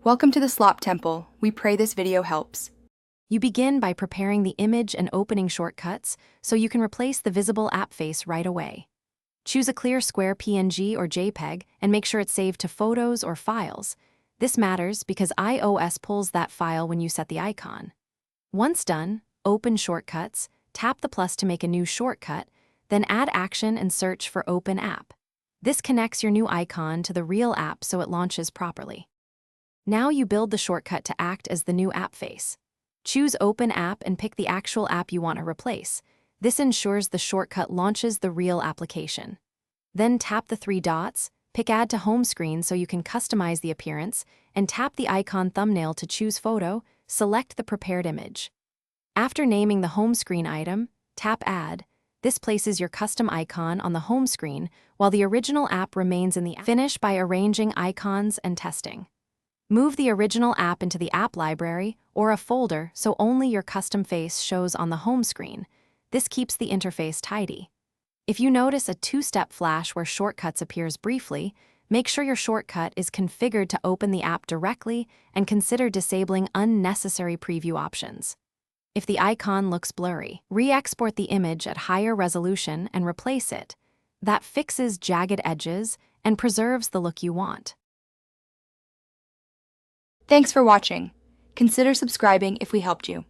Welcome to the Slop Temple. We pray this video helps. You begin by preparing the image and opening shortcuts so you can replace the visible app face right away. Choose a clear square PNG or JPEG and make sure it's saved to Photos or Files. This matters because iOS pulls that file when you set the icon. Once done, open Shortcuts, tap the plus to make a new shortcut, then add action and search for Open App. This connects your new icon to the real app so it launches properly. Now you build the shortcut to act as the new app face. Choose Open App and pick the actual app you want to replace. This ensures the shortcut launches the real application. Then tap the three dots, pick Add to Home Screen so you can customize the appearance, and tap the icon thumbnail to choose photo, select the prepared image. After naming the home screen item, tap Add. This places your custom icon on the home screen while the original app remains in the app. Finish by arranging icons and testing. Move the original app into the app library or a folder so only your custom face shows on the home screen. This keeps the interface tidy. If you notice a two-step flash where Shortcuts appears briefly, make sure your shortcut is configured to open the app directly and consider disabling unnecessary preview options. If the icon looks blurry, re-export the image at higher resolution and replace it. That fixes jagged edges and preserves the look you want. Thanks for watching. Consider subscribing if we helped you.